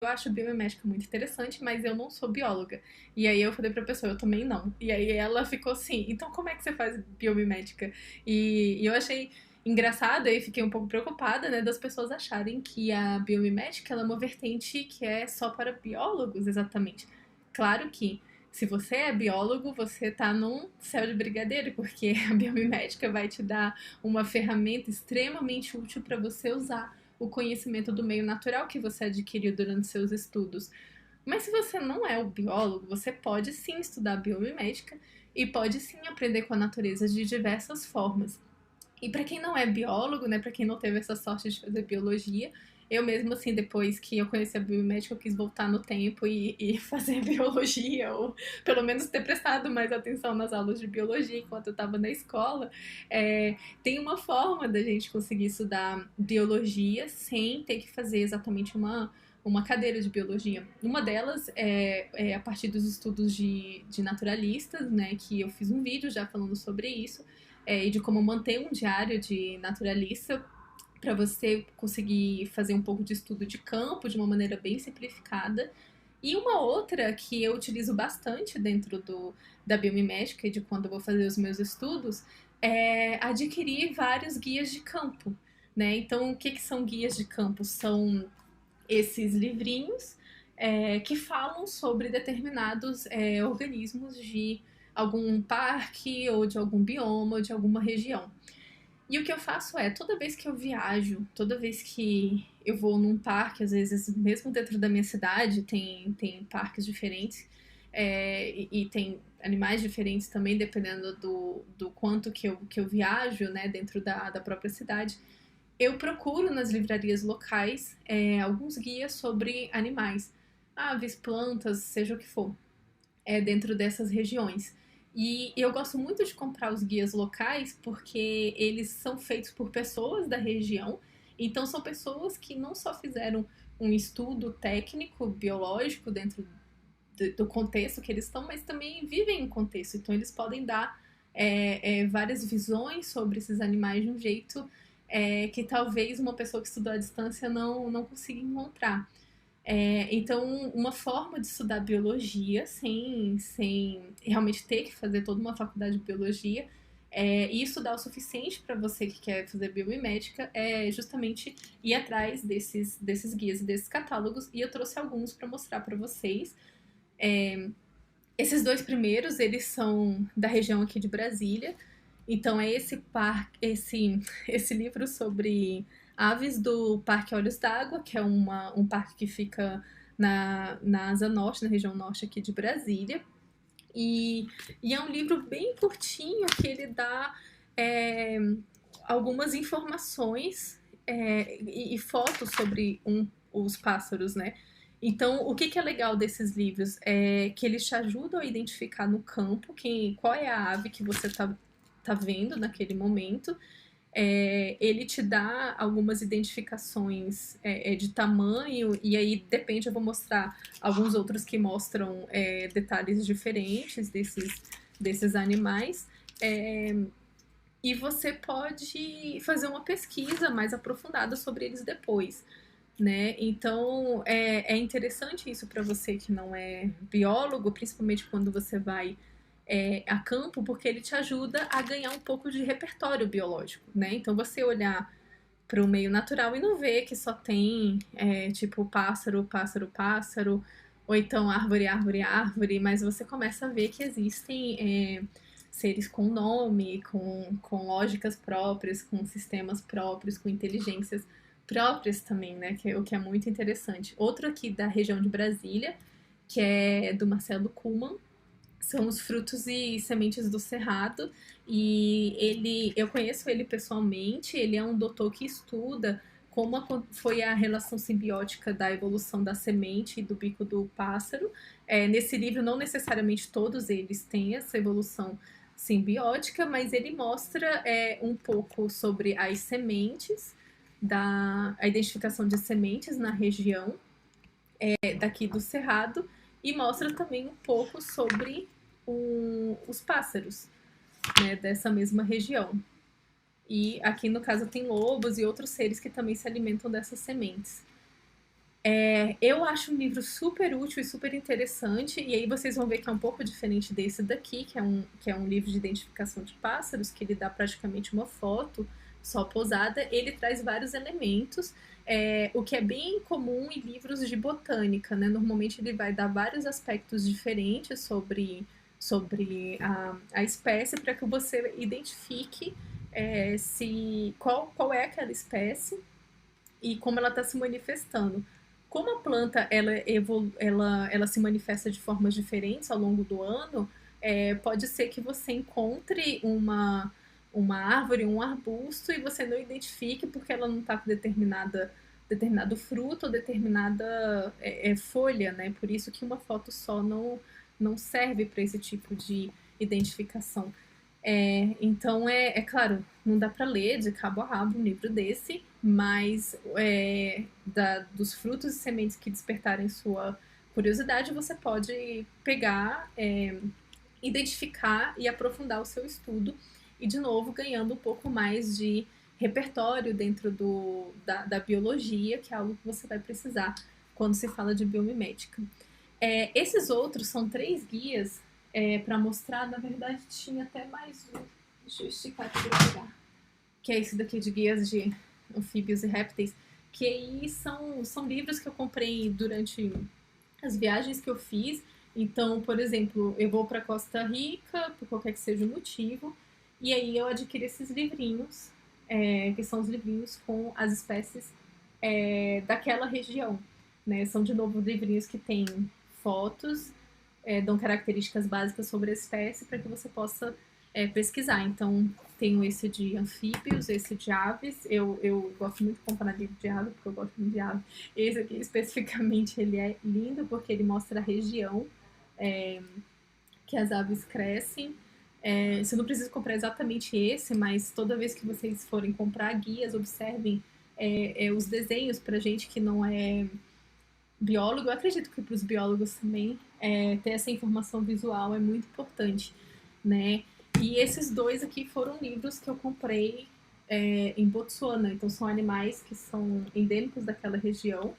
eu acho biomimética muito interessante, mas eu não sou bióloga. E aí eu falei pra pessoa, eu também não. E aí ela ficou assim, então como é que você faz biomimética? E eu achei engraçado e fiquei um pouco preocupada, né, das pessoas acharem que a biomimética ela é uma vertente que é só para biólogos, exatamente. Claro que se você é biólogo, você tá num céu de brigadeiro, porque a biomimética vai te dar uma ferramenta extremamente útil para você usar o conhecimento do meio natural que você adquiriu durante seus estudos. Mas se você não é o biólogo, você pode sim estudar biomimética e pode sim aprender com a natureza de diversas formas. E para quem não é biólogo, né, para quem não teve essa sorte de fazer biologia, eu mesmo assim, depois que eu conheci a biomédica, eu quis voltar no tempo e fazer biologia, ou pelo menos ter prestado mais atenção nas aulas de biologia enquanto eu estava na escola. Tem uma forma da gente conseguir estudar biologia sem ter que fazer exatamente uma cadeira de biologia. Uma delas é a partir dos estudos de naturalistas, né, que eu fiz um vídeo já falando sobre isso, e de como manter um diário de naturalista para você conseguir fazer um pouco de estudo de campo de uma maneira bem simplificada. E uma outra que eu utilizo bastante dentro da biomimética e de quando eu vou fazer os meus estudos é adquirir vários guias de campo. Né? Então, o que, que são guias de campo? São esses livrinhos que falam sobre determinados organismos de algum parque ou de algum bioma ou de alguma região. E o que eu faço é, toda vez que eu viajo, toda vez que eu vou num parque, às vezes mesmo dentro da minha cidade tem parques diferentes, e tem animais diferentes também, dependendo do quanto que eu viajo, né, dentro da própria cidade. Eu procuro nas livrarias locais alguns guias sobre animais, aves, plantas, seja o que for, dentro dessas regiões. E eu gosto muito de comprar os guias locais porque eles são feitos por pessoas da região, então são pessoas que não só fizeram um estudo técnico, biológico dentro do contexto que eles estão, mas também vivem em contexto, então eles podem dar várias visões sobre esses animais de um jeito que talvez uma pessoa que estudou à distância não consiga encontrar. Então, uma forma de estudar biologia sem realmente ter que fazer toda uma faculdade de biologia e estudar o suficiente para você que quer fazer biomimética é justamente ir atrás desses guias e desses catálogos. E eu trouxe alguns para mostrar para vocês. Esses dois primeiros, eles são da região aqui de Brasília. Então é esse livro sobre aves do Parque Olhos d'Água, que é um parque que fica na Asa Norte, na região norte aqui de Brasília. E é um livro bem curtinho que ele dá é, algumas informações e fotos sobre os pássaros, né? Então, o que é legal desses livros é que eles te ajudam a identificar no campo qual é a ave que você tá vendo naquele momento. Ele te dá algumas identificações de tamanho, e aí depende, eu vou mostrar alguns outros que mostram detalhes diferentes desses animais. É, e você pode fazer uma pesquisa mais aprofundada sobre eles depois. Né? Então é interessante isso para você que não é biólogo, principalmente quando você vai a campo, porque ele te ajuda a ganhar um pouco de repertório biológico, né? Então você olhar para o meio natural e não ver que só tem tipo pássaro, pássaro, pássaro, ou então árvore, árvore, árvore, mas você começa a ver que existem seres com nome, com lógicas próprias, com sistemas próprios, com inteligências próprias também, né? O que é muito interessante. Outro aqui da região de Brasília, que é do Marcelo Kuhlmann, são os frutos e sementes do cerrado. E eu conheço ele pessoalmente, ele é um doutor que estuda como foi a relação simbiótica da evolução da semente e do bico do pássaro. Nesse livro, não necessariamente todos eles têm essa evolução simbiótica, mas ele mostra um pouco sobre as sementes, a identificação de sementes na região daqui do Cerrado, e mostra também um pouco sobre os pássaros, né, dessa mesma região. E aqui no caso tem lobos e outros seres que também se alimentam dessas sementes. Eu acho um livro super útil e super interessante, e aí vocês vão ver que é um pouco diferente desse daqui, que é um livro de identificação de pássaros, que ele dá praticamente uma foto só posada. Ele traz vários elementos, o que é bem comum em livros de botânica, né? Normalmente ele vai dar vários aspectos diferentes sobre a espécie para que você identifique qual é aquela espécie e como ela está se manifestando. Como a planta ela se manifesta de formas diferentes ao longo do ano, pode ser que você encontre uma árvore, um arbusto, e você não identifique porque ela não está com determinado fruto ou determinada folha, né? Por isso que uma foto só não serve para esse tipo de identificação. Então, claro, não dá para ler de cabo a rabo um livro desse, mas dos frutos e sementes que despertarem sua curiosidade, você pode pegar, identificar e aprofundar o seu estudo, e, de novo, ganhando um pouco mais de repertório dentro da biologia, que é algo que você vai precisar quando se fala de biomimética. Esses outros são 3 guias para mostrar. Na verdade, tinha até mais um. Deixa eu esticar aqui para pegar. Que é esse daqui de guias de anfíbios e répteis. Que aí são livros que eu comprei durante as viagens que eu fiz. Então, por exemplo, eu vou para Costa Rica, por qualquer que seja o motivo, e aí eu adquiri esses livrinhos, que são os livrinhos com as espécies daquela região. Né? São, de novo, livrinhos que têm fotos, dão características básicas sobre a espécie para que você possa pesquisar. Então, tenho esse de anfíbios, esse de aves. Eu gosto muito de comprar livro de ave, porque eu gosto muito de ave. Esse aqui, especificamente, ele é lindo porque ele mostra a região que as aves crescem. Você não precisa comprar exatamente esse, mas toda vez que vocês forem comprar guias, observem os desenhos para gente que não é biólogo. Eu acredito que para os biólogos também ter essa informação visual é muito importante, né? E esses 2 aqui foram livros que eu comprei em Botsuana. Então, são animais que são endêmicos daquela região.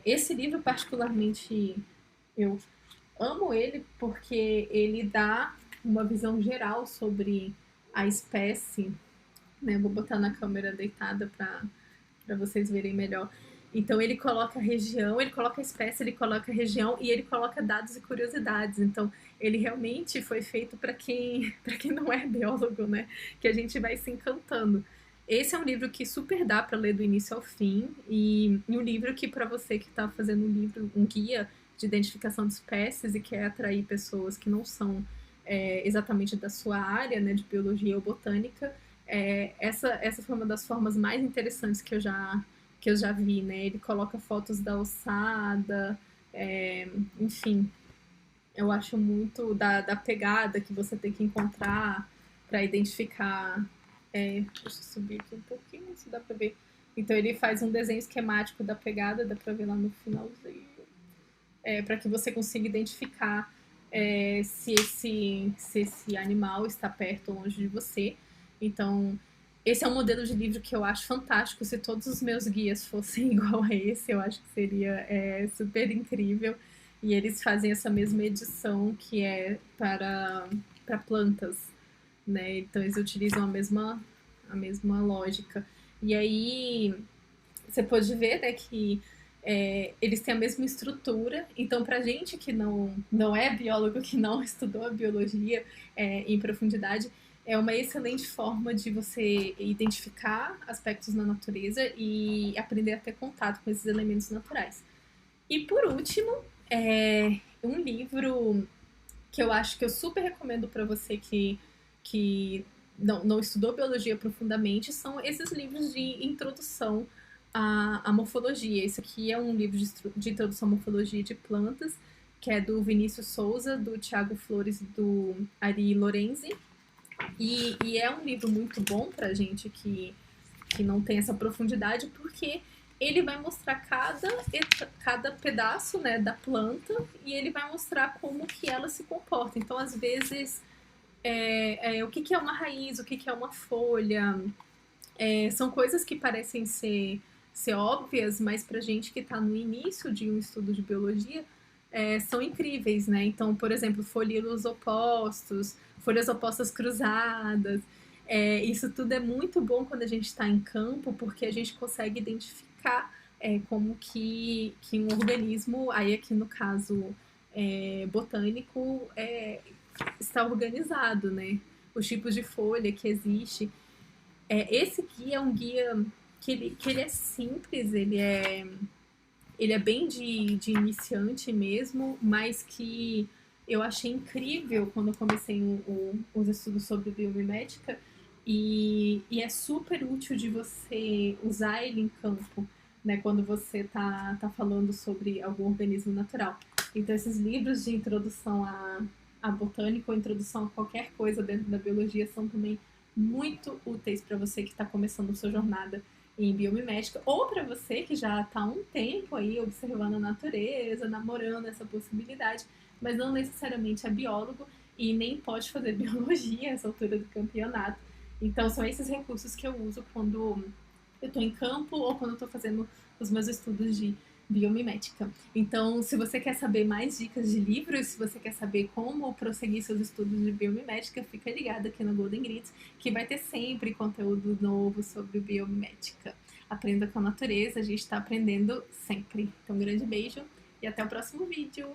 Esse livro, particularmente, eu amo ele porque ele dá uma visão geral sobre a espécie, né? Vou botar na câmera deitada para vocês verem melhor. Então, ele coloca a região, ele coloca a espécie, ele coloca a região e ele coloca dados e curiosidades. Então, ele realmente foi feito para quem não é biólogo, né? Que a gente vai se encantando. Esse é um livro que super dá para ler do início ao fim, e um livro que, para você que está fazendo um guia de identificação de espécies e quer atrair pessoas que não são exatamente da sua área, né, de biologia ou botânica, essa foi uma das formas mais interessantes que eu já vi, né? Ele coloca fotos da ossada, enfim, eu acho muito da pegada que você tem que encontrar para identificar. Deixa eu subir aqui um pouquinho, se dá para ver. Então ele faz um desenho esquemático da pegada, dá para ver lá no finalzinho, para que você consiga identificar se esse animal está perto ou longe de você. Então, esse é um modelo de livro que eu acho fantástico. Se todos os meus guias fossem igual a esse, eu acho que seria super incrível. E eles fazem essa mesma edição que é para plantas, né? Então eles utilizam a mesma lógica. E aí você pode ver, né, que eles têm a mesma estrutura. Então, para gente que não é biólogo, que não estudou a biologia em profundidade, é uma excelente forma de você identificar aspectos na natureza e aprender a ter contato com esses elementos naturais. E, por último, um livro que eu acho que eu super recomendo para você que não estudou biologia profundamente, são esses livros de introdução à morfologia. Esse aqui é um livro de introdução à morfologia de plantas, que é do Vinícius Souza, do Thiago Flores e do Ari Lorenzi. E é um livro muito bom pra gente que não tem essa profundidade, porque ele vai mostrar cada pedaço, né, da planta, e ele vai mostrar como que ela se comporta. Então, às vezes, o que é uma raiz, o que é uma folha, são coisas que parecem ser ser óbvias, mas pra gente que está no início de um estudo de biologia, são incríveis, né? Então, por exemplo, folhas opostas cruzadas, isso tudo é muito bom quando a gente está em campo, porque a gente consegue identificar como que um organismo, aí aqui no caso botânico, está organizado, né? Os tipos de folha que existe. Esse guia é um guia que ele é simples, ele é bem de iniciante mesmo, mas que eu achei incrível quando eu comecei os estudos sobre biomimética e é super útil de você usar ele em campo, né, quando você tá falando sobre algum organismo natural. Então, esses livros de introdução à botânica ou introdução a qualquer coisa dentro da biologia são também muito úteis para você que está começando a sua jornada em biomimética, ou para você que já está há um tempo aí observando a natureza, namorando essa possibilidade, mas não necessariamente é biólogo e nem pode fazer biologia a essa altura do campeonato. Então são esses recursos que eu uso quando eu estou em campo ou quando eu estou fazendo os meus estudos de biomimética. Então, se você quer saber mais dicas de livros, se você quer saber como prosseguir seus estudos de biomimética, fica ligado aqui no Golden Grids, que vai ter sempre conteúdo novo sobre biomimética. Aprenda com a natureza, a gente está aprendendo sempre. Então, um grande beijo e até o próximo vídeo!